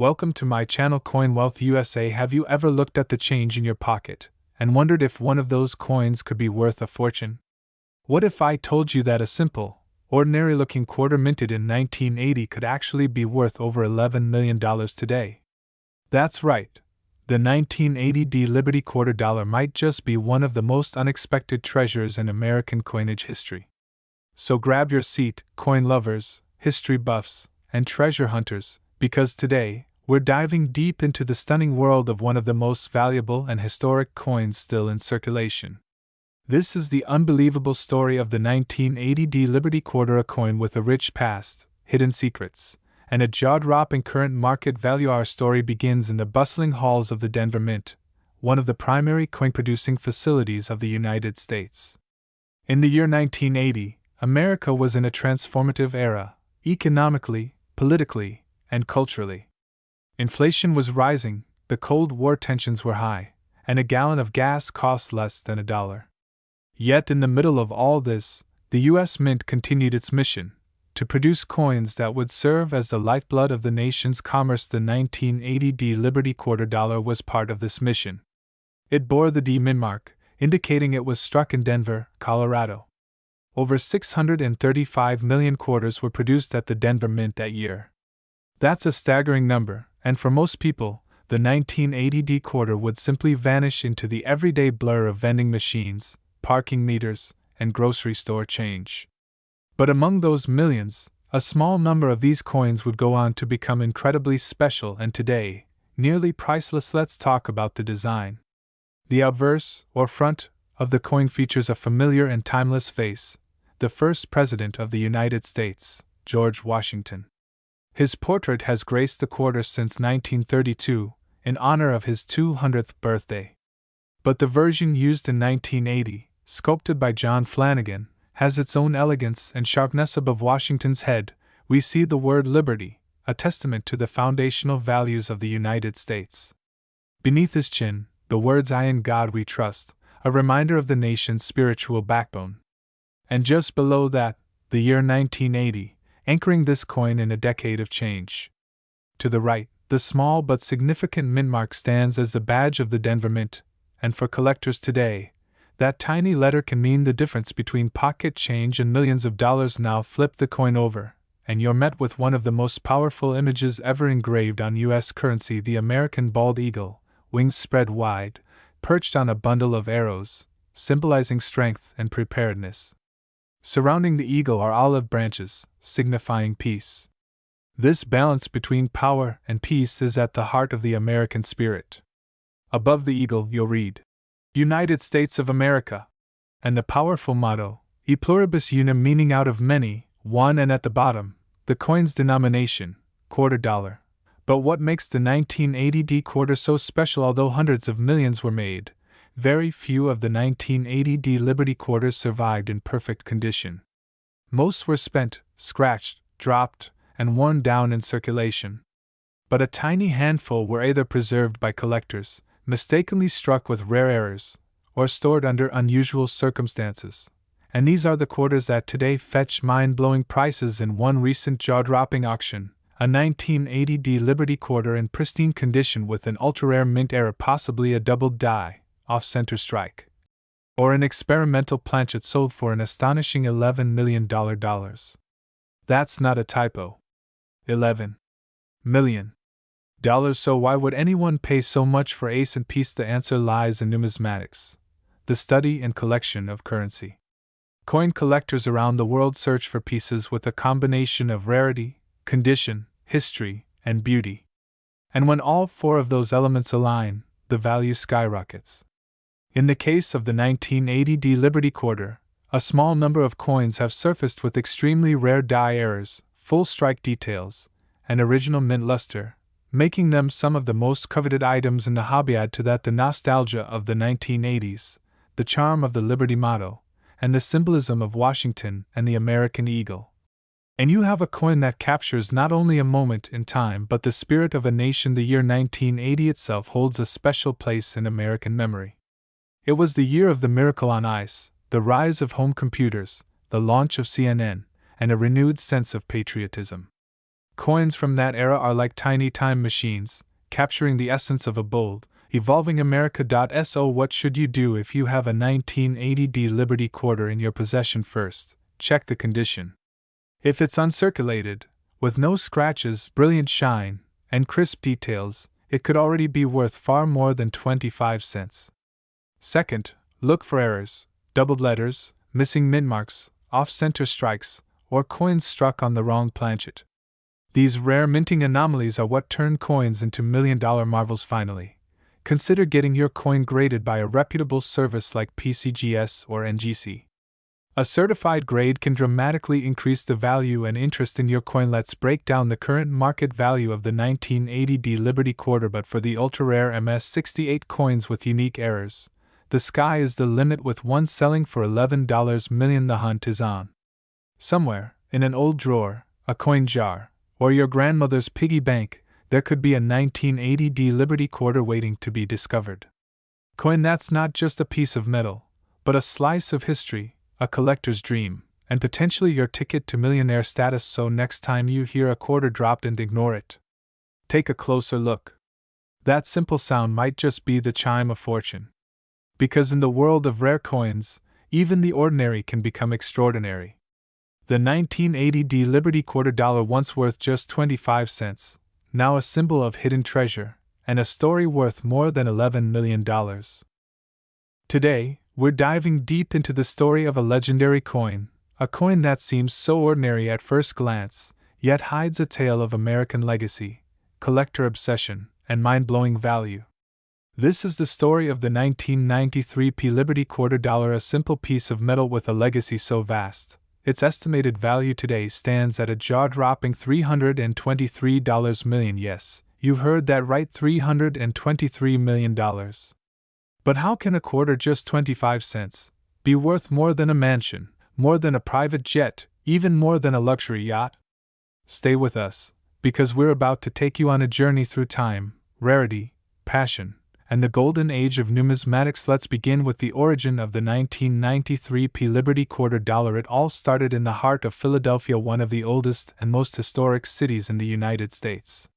Welcome to my channel Coin Wealth USA. Have you ever looked at the change in your pocket and wondered if one of those coins could be worth a fortune? What if I told you that a simple, ordinary looking quarter minted in 1980 could actually be worth over $11 million today? That's right. The 1980 Liberty quarter dollar might just be one of the most unexpected treasures in American coinage history. So grab your seat, coin lovers, history buffs, and treasure hunters, because today, we're diving deep into the stunning world of one of the most valuable and historic coins still in circulation. This is the unbelievable story of the 1980 Liberty quarter, a coin with a rich past, hidden secrets, and a jaw-dropping current market value. Our story begins in the bustling halls of the Denver Mint, one of the primary coin-producing facilities of the United States. In the year 1980, America was in a transformative era, economically, politically, and culturally. Inflation was rising, the Cold War tensions were high, and a gallon of gas cost less than $1. Yet in the middle of all this, the U.S. Mint continued its mission to produce coins that would serve as the lifeblood of the nation's commerce. The 1980 Liberty quarter dollar was part of this mission. It bore the D Mint mark, indicating it was struck in Denver, Colorado. Over 635 million quarters were produced at the Denver Mint that year. That's a staggering number, and for most people, the 1980 quarter would simply vanish into the everyday blur of vending machines, parking meters, and grocery store change. But among those millions, a small number of these coins would go on to become incredibly special and today, nearly priceless. Let's talk about the design. The obverse, or front, of the coin features a familiar and timeless face, the first President of the United States, George Washington. His portrait has graced the quarter since 1932, in honor of his 200th birthday. But the version used in 1980, sculpted by John Flanagan, has its own elegance and sharpness. Above Washington's head, we see the word liberty, a testament to the foundational values of the United States. Beneath his chin, the words "I in God we trust," a reminder of the nation's spiritual backbone. And just below that, the year 1980, anchoring this coin in a decade of change. To the right, the small but significant mint mark stands as the badge of the Denver Mint, and for collectors today, that tiny letter can mean the difference between pocket change and millions of dollars. Now flip the coin over, and you're met with one of the most powerful images ever engraved on U.S. currency: the American bald eagle, wings spread wide, perched on a bundle of arrows, symbolizing strength and preparedness. Surrounding the eagle are olive branches, signifying peace. This balance between power and peace is at the heart of the American spirit. Above the eagle you'll read, United States of America, and the powerful motto, E pluribus unum, meaning out of many, one, and at the bottom, the coin's denomination, quarter dollar. But what makes the 1980 quarter so special? Although hundreds of millions were made, very few of the 1980 Liberty quarters survived in perfect condition. Most were spent, scratched, dropped, and worn down in circulation. But a tiny handful were either preserved by collectors, mistakenly struck with rare errors, or stored under unusual circumstances. And these are the quarters that today fetch mind-blowing prices. In one recent jaw-dropping auction, a 1980 Liberty quarter in pristine condition with an ultra-rare mint error, possibly a doubled die, off-center strike, or an experimental planchet, sold for an astonishing $11 million. That's not a typo. $11 million. So why would anyone pay so much for ace and piece? The answer lies in numismatics, the study and collection of currency. Coin collectors around the world search for pieces with a combination of rarity, condition, history, and beauty. And when all four of those elements align, the value skyrockets. In the case of the 1980 Liberty quarter, a small number of coins have surfaced with extremely rare die errors, full strike details, and original mint luster, making them some of the most coveted items in the hobby. Add to that the nostalgia of the 1980s, the charm of the Liberty motto, and the symbolism of Washington and the American eagle, and you have a coin that captures not only a moment in time but the spirit of a nation. The year 1980 itself holds a special place in American memory. It was the year of the Miracle on Ice, the rise of home computers, the launch of CNN, and a renewed sense of patriotism. Coins from that era are like tiny time machines, capturing the essence of a bold, evolving America. So, what should you do if you have a 1980 Liberty quarter in your possession? First, check the condition. If it's uncirculated, with no scratches, brilliant shine, and crisp details, it could already be worth far more than 25 cents. Second, look for errors, doubled letters, missing mint marks, off-center strikes, or coins struck on the wrong planchet. These rare minting anomalies are what turn coins into million-dollar marvels. Finally, consider getting your coin graded by a reputable service like PCGS or NGC. A certified grade can dramatically increase the value and interest in your coin. Let's break down the current market value of the 1980 Liberty quarter. But for the ultra-rare MS-68 coins with unique errors, the sky is the limit, with one selling for $11 million. The hunt is on. Somewhere, in an old drawer, a coin jar, or your grandmother's piggy bank, there could be a 1980 Liberty quarter waiting to be discovered. Coin that's not just a piece of metal, but a slice of history, a collector's dream, and potentially your ticket to millionaire status. So next time you hear a quarter dropped, and ignore it. Take a closer look. That simple sound might just be the chime of fortune. Because in the world of rare coins, even the ordinary can become extraordinary. The 1980 Liberty quarter dollar, once worth just 25 cents, now a symbol of hidden treasure, and a story worth more than $11 million. Today, we're diving deep into the story of a legendary coin, a coin that seems so ordinary at first glance, yet hides a tale of American legacy, collector obsession, and mind-blowing value. This is the story of the 1993 Liberty quarter dollar, a simple piece of metal with a legacy so vast. Its estimated value today stands at a jaw-dropping $323 million. Yes, you heard that right, $323 million. But how can a quarter, just 25 cents, be worth more than a mansion, more than a private jet, even more than a luxury yacht? Stay with us, because we're about to take you on a journey through time, rarity, passion, and the golden age of numismatics. Let's begin with the origin of the 1993 Liberty quarter dollar. It all started in the heart of Philadelphia, one of the oldest and most historic cities in the United States.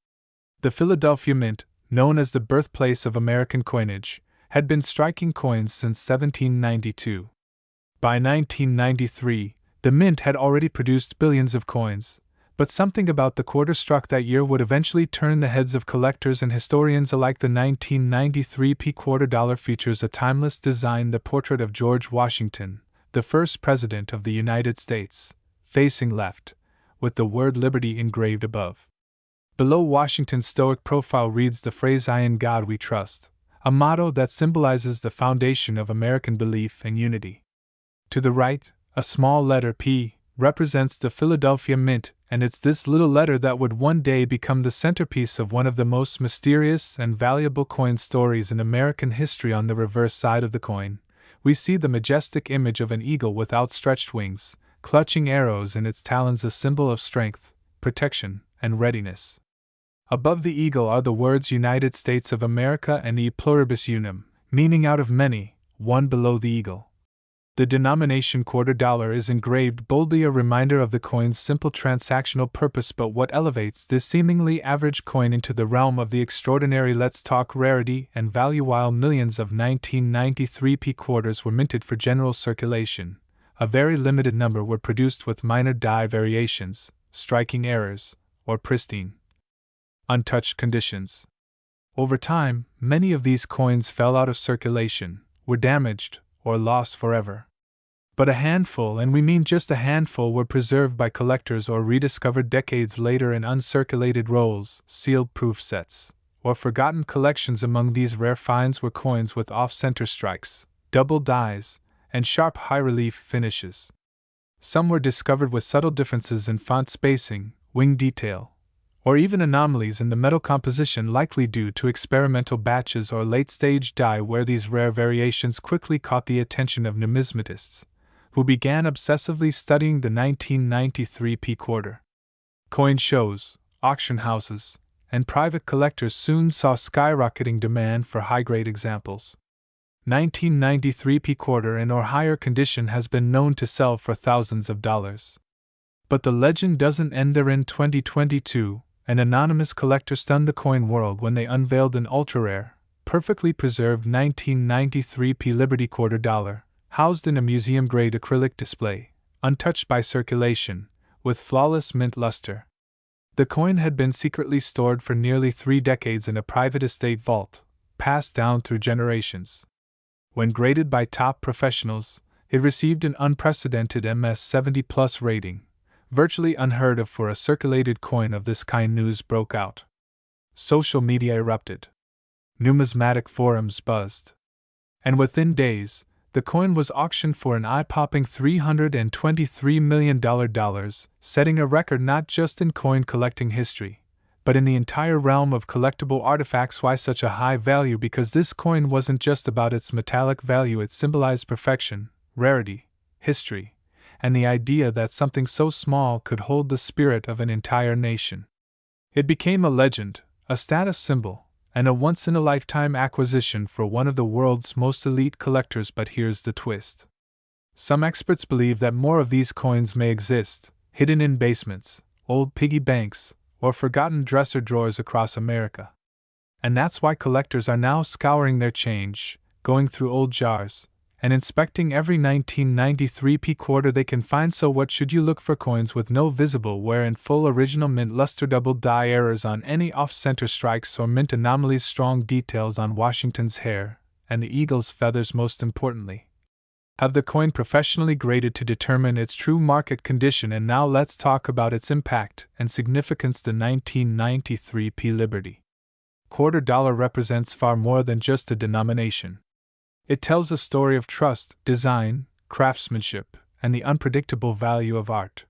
The Philadelphia Mint, known as the birthplace of American coinage, had been striking coins since 1792. By 1993, the Mint had already produced billions of coins, but something about the quarter struck that year would eventually turn the heads of collectors and historians alike. The 1993 quarter dollar features a timeless design, the portrait of George Washington, the first President of the United States, facing left, with the word Liberty engraved above. Below Washington's stoic profile reads the phrase, "I in God we trust," a motto that symbolizes the foundation of American belief and unity. To the right, a small letter P represents the Philadelphia Mint, and it's this little letter that would one day become the centerpiece of one of the most mysterious and valuable coin stories in American history. On the reverse side of the coin, we see the majestic image of an eagle with outstretched wings, clutching arrows in its talons, a symbol of strength, protection, and readiness. Above the eagle are the words United States of America and E pluribus unum, meaning out of many, one below the eagle. The denomination quarter dollar is engraved boldly, a reminder of the coin's simple transactional purpose. But what elevates this seemingly average coin into the realm of the extraordinary? Let's talk rarity and value. While millions of 1993 quarters were minted for general circulation, a very limited number were produced with minor die variations, striking errors, or pristine, untouched conditions. Over time, many of these coins fell out of circulation, were damaged, or lost forever. But a handful, and we mean just a handful, were preserved by collectors or rediscovered decades later in uncirculated rolls, sealed proof sets, or forgotten collections. Among these rare finds were coins with off-center strikes, double dies, and sharp high-relief finishes. Some were discovered with subtle differences in font spacing, wing detail, or even anomalies in the metal composition, likely due to experimental batches or late-stage dye wear. These rare variations quickly caught the attention of numismatists, who began obsessively studying the 1993 quarter. Coin shows, auction houses, and private collectors soon saw skyrocketing demand for high-grade examples. 1993 quarter in or higher condition has been known to sell for thousands of dollars. But the legend doesn't end there. In 2022, an anonymous collector stunned the coin world when they unveiled an ultra-rare, perfectly preserved 1993 P Liberty quarter dollar, housed in a museum-grade acrylic display, untouched by circulation, with flawless mint luster. The coin had been secretly stored for nearly 3 decades in a private estate vault, passed down through generations. When graded by top professionals, it received an unprecedented MS70+ rating, virtually unheard of for a circulated coin of this kind. News broke out. Social media erupted. Numismatic forums buzzed. And within days, the coin was auctioned for an eye-popping $323 million, setting a record not just in coin collecting history, but in the entire realm of collectible artifacts. Why such a high value? Because this coin wasn't just about its metallic value, it symbolized perfection, rarity, history, and the idea that something so small could hold the spirit of an entire nation. It became a legend, a status symbol, and a once-in-a-lifetime acquisition for one of the world's most elite collectors. But here's the twist. Some experts believe that more of these coins may exist, hidden in basements, old piggy banks, or forgotten dresser drawers across America. And that's why collectors are now scouring their change, going through old jars, and inspecting every 1993 P quarter they can find. So what should you look for? Coins with no visible wear and full original mint luster, double die errors on any off-center strikes or mint anomalies, strong details on Washington's hair and the eagle's feathers. Most importantly, have the coin professionally graded to determine its true market condition. And now let's talk about its impact and significance. The 1993 P Liberty quarter dollar represents far more than just a denomination. It tells a story of trust, design, craftsmanship, and the unpredictable value of art.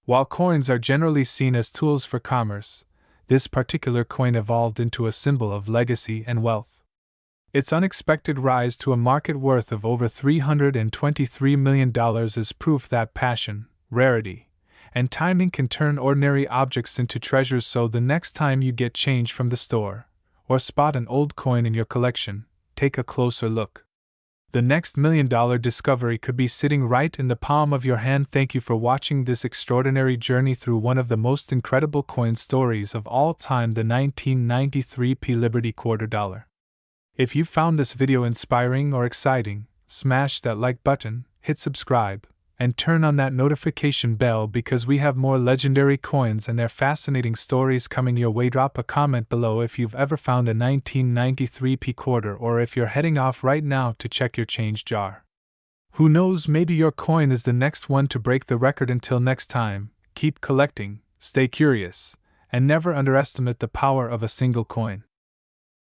While coins are generally seen as tools for commerce, this particular coin evolved into a symbol of legacy and wealth. Its unexpected rise to a market worth of over $323 million is proof that passion, rarity, and timing can turn ordinary objects into treasures. So the next time you get change from the store, or spot an old coin in your collection, take a closer look. The next $1 million discovery could be sitting right in the palm of your hand. Thank you for watching this extraordinary journey through one of the most incredible coin stories of all time, the 1993 P Liberty quarter dollar. If you found this video inspiring or exciting, smash that like button, hit subscribe, and turn on that notification bell, because we have more legendary coins and their fascinating stories coming your way. Drop a comment below if you've ever found a 1993 P quarter, or if you're heading off right now to check your change jar. Who knows, maybe your coin is the next one to break the record. Until next time, keep collecting, stay curious, and never underestimate the power of a single coin.